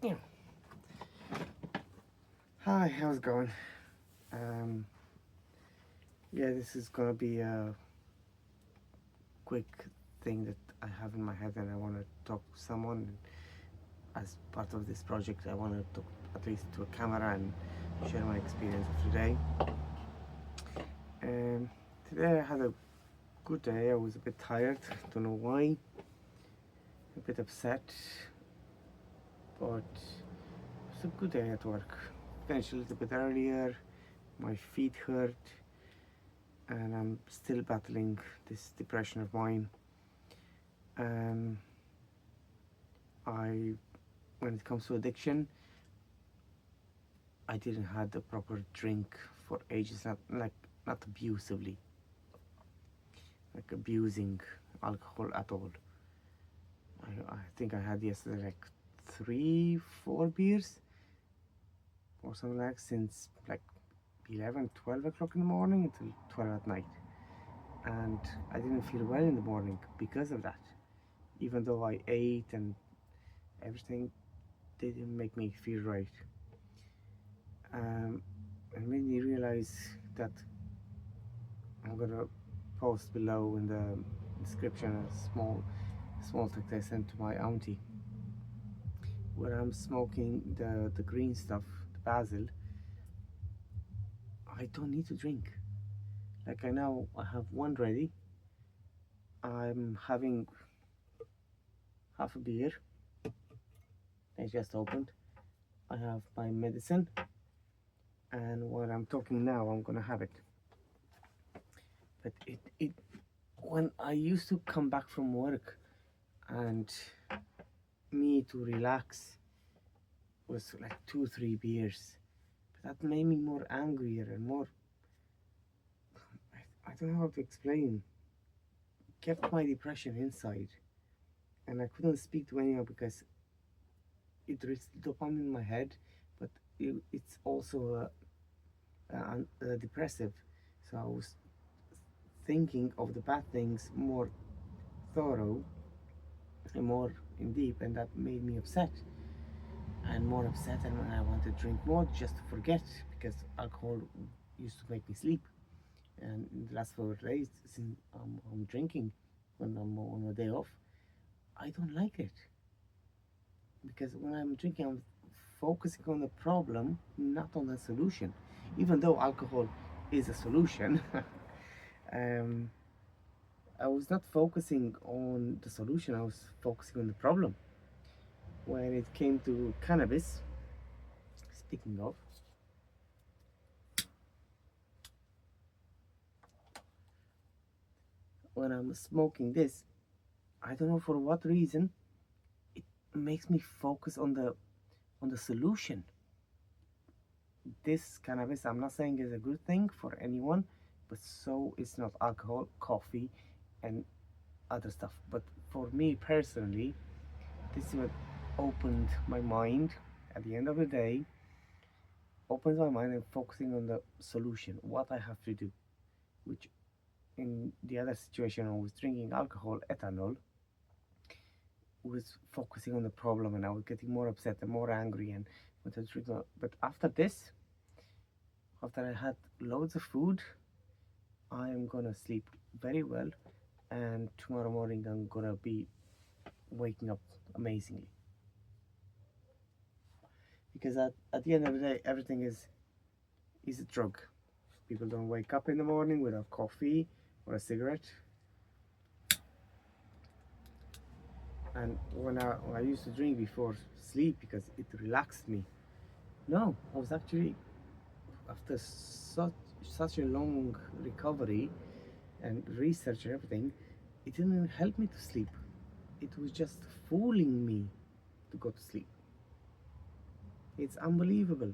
Yeah. Hi, how's it going? Yeah, this is gonna be a quick thing that I have in my head, and I want to talk to someone. As part of this project, I want to talk at least to a camera and share my experience of today. Um, Today I had a good day. I was a bit tired, don't know why, a bit upset, but it's a good day at work. Finished a little bit earlier, my feet hurt, and I'm still battling this depression of mine. Um, I, when it comes to addiction, I didn't had the proper drink for ages, not abusively, like abusing alcohol at all. I think I had yesterday like 3, 4 beers or something like since like 11, 12 o'clock in the morning until 12 at night. And I didn't feel well in the morning because of that. Even though I ate and everything, they didn't make me feel right. And made me realize that I'm gonna post below in the description a small text I sent to my auntie, where I'm smoking the green stuff, the basil. I don't need to drink. Like I now I have one ready. I'm having half a beer. I just opened. I have my medicine, and while I'm talking now, I'm gonna have it. But it when I used to come back from work and me to relax was like 2, 3 beers. But that made me more angrier and more. I don't know how to explain. Kept my depression inside, and I couldn't speak to anyone because it reached dopamine in my head, but it's also depressive. So I was thinking of the bad things more thorough and more in deep, and that made me upset and more upset. And when I wanted to drink more just to forget, because alcohol used to make me sleep. And in the last 4 days, since I'm drinking when I'm on a day off, I don't like it because when I'm drinking, I'm focusing on the problem, not on the solution. Even though alcohol is a solution, um, I was not focusing on the solution. I was focusing on the problem. When it came to cannabis, speaking of, when I'm smoking this, I don't know for what reason, it makes me focus on the solution. This cannabis, I'm not saying is a good thing for anyone, but so is not alcohol, coffee, and other stuff. But for me personally, this is what opened my mind at the end of the day, opens my mind and focusing on the solution, what I have to do. Which in the other situation, I was drinking alcohol, ethanol, was focusing on the problem, and I was getting more upset and more angry and with the drink. But after this, after I had loads of food, I am gonna sleep very well, and tomorrow morning I'm gonna be waking up amazingly. Because at the end of the day, everything is a drug. People don't wake up in the morning without coffee or a cigarette. And when I used to drink before sleep because it relaxed me. No, I was actually after such a long recovery and research and everything, it didn't help me to sleep. It was just fooling me to go to sleep. It's unbelievable.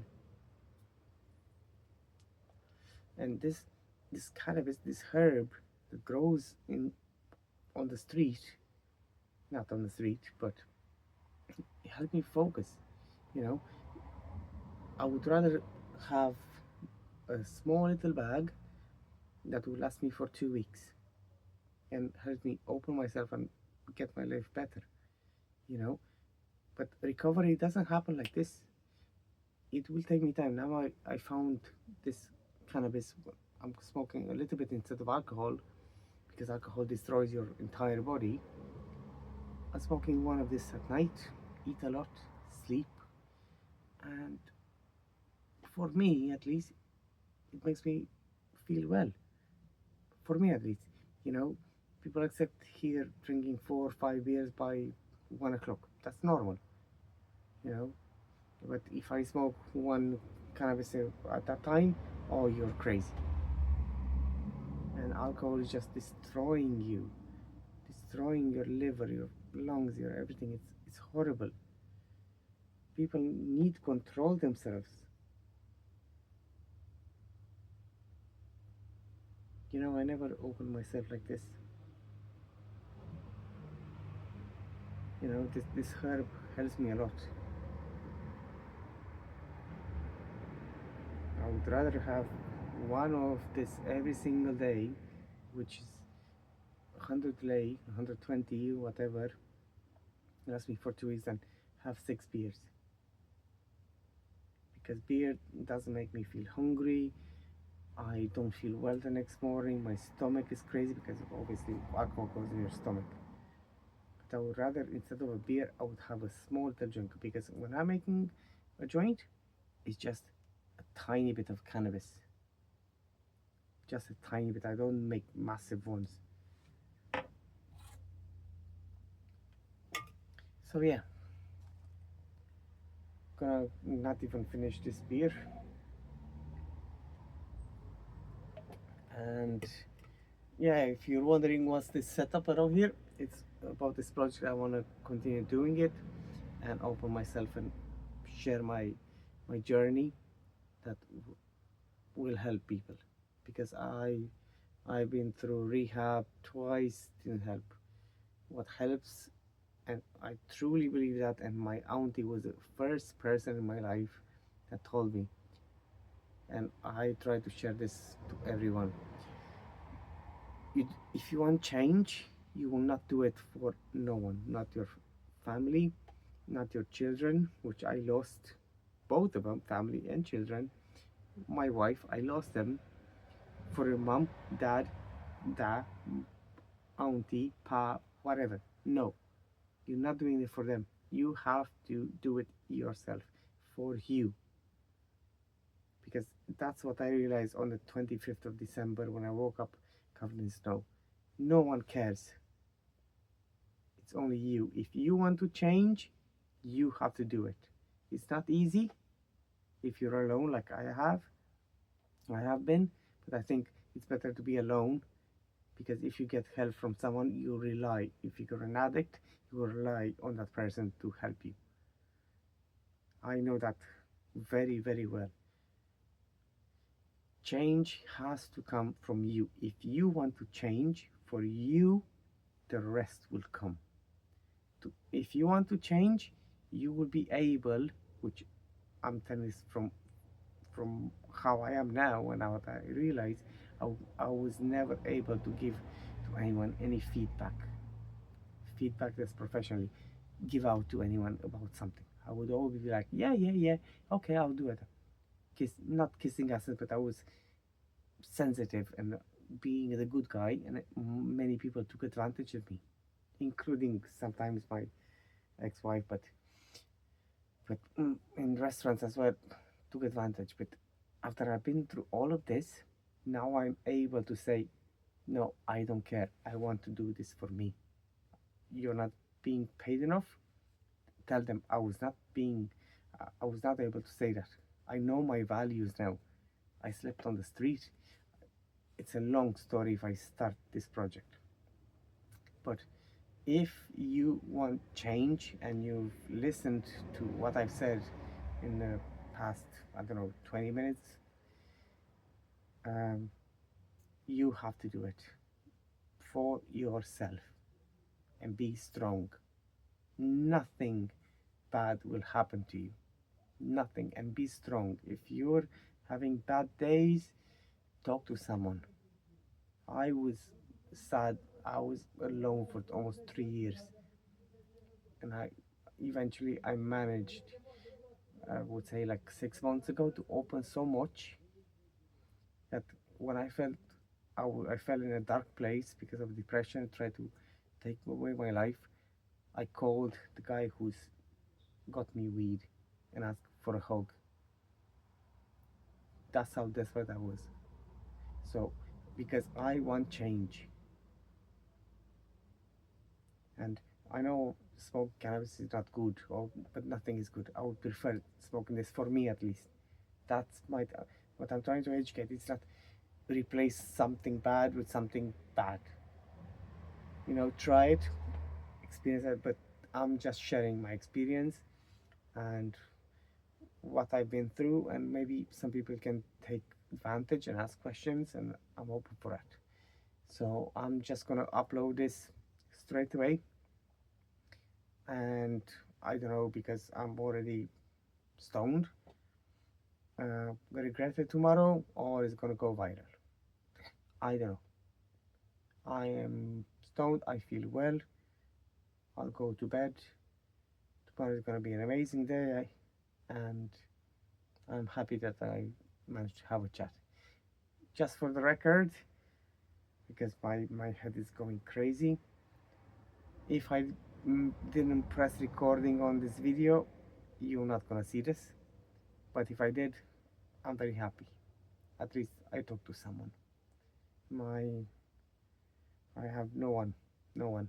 And this cannabis, this herb that grows in on the street, not on the street, but it helped me focus. You know, I would rather have a small little bag that will last me for 2 weeks and help me open myself and get my life better. You know, But recovery doesn't happen like this. It will take me time. Now I found this cannabis. I'm smoking a little bit instead of alcohol because alcohol destroys your entire body. I'm smoking one of this at night, eat a lot, sleep, and for me at least, it makes me feel well. For me at least, you know, people accept here drinking 4 or 5 beers by 1 o'clock. That's normal, you know. But if I smoke one cannabis at that time, oh, you're crazy. And alcohol is just destroying you, destroying your liver, your lungs, your everything. It's horrible. People need to control themselves. You know, I never opened myself like this. You know, this herb helps me a lot. I would rather have one of this every single day, which is 100 lei, 120, whatever, lasts me for 2 weeks, than have 6 beers. Because beer doesn't make me feel hungry. I don't feel well the next morning. My stomach is crazy because obviously alcohol goes in your stomach. But I would rather, instead of a beer, I would have a small little joint, because when I'm making a joint, it's just a tiny bit of cannabis. Just a tiny bit. I don't make massive ones. So yeah, gonna not even finish this beer. And yeah, if you're wondering what's this setup around here, it's about this project. I want to continue doing it and open myself and share my journey that will help people, because I've been through rehab twice, didn't help. What helps, and I truly believe that, and my auntie was the first person in my life that told me, and I try to share this to everyone. If you want change, you will not do it for no one, not your family, not your children, which I lost both of them, family and children. My wife, I lost them. For your mom, dad, da, auntie, pa, whatever. No, you're not doing it for them. You have to do it yourself, for you. Because that's what I realized on the 25th of December when I woke up covered in snow. No one cares. It's only you. If you want to change, you have to do it. It's not easy if you're alone, like I have been, but I think it's better to be alone, because if you get help from someone, you rely. If you're an addict, you rely on that person to help you. I know that very, very well. Change has to come from you. If you want to change for you, the rest will come. If you want to change, you will be able, which I'm telling this from how I am now, and what I realized, I was never able to give to anyone any feedback that's professionally give out to anyone about something. I would always be like, yeah, okay, I'll do it. Not kissing asses, but I was sensitive and being the good guy, and many people took advantage of me, including sometimes my ex-wife, but in restaurants as well, took advantage. But after I've been through all of this, now I'm able to say, no, I don't care. I want to do this for me. You're not being paid enough. Tell them I was not able to say that. I know my values now. I slept on the street. It's a long story if I start this project. But if you want change and you've listened to what I've said in the past, I don't know, 20 minutes, um, you have to do it for yourself and be strong. Nothing bad will happen to you. Nothing. And be strong. If you're having bad days, talk to someone. I was sad. I was alone for almost 3 years. And eventually I managed, I would say like 6 months ago, to open so much that when I felt I fell in a dark place because of depression, tried to take away my life, I called the guy who's got me weed and asked for a hug. That's how desperate I was. So, because I want change, and I know smoke cannabis is not good, but nothing is good. I would prefer smoking this, for me at least. That's my what I'm trying to educate. It's not replace something bad with something bad. Try it, experience it, but I'm just sharing my experience and what I've been through, and maybe some people can take advantage and ask questions, and I'm open for that. So I'm just gonna upload this straight away, and I don't know, because I'm already stoned. Regret it tomorrow, or it's gonna go viral. I don't know. I am stoned. I feel well. I'll go to bed. Tomorrow is gonna be an amazing day, and I'm happy that I managed to have a chat. Just for the record, because my head is going crazy. If I didn't press recording on this video, you're not gonna see this. But if I did, I'm very happy. At least I talked to someone. I have no one, no one.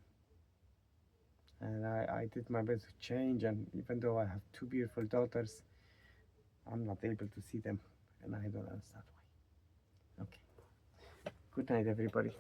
And I did my best to change, and even though I have two beautiful daughters, I'm not able to see them, and I don't understand why. Okay. Good night, everybody.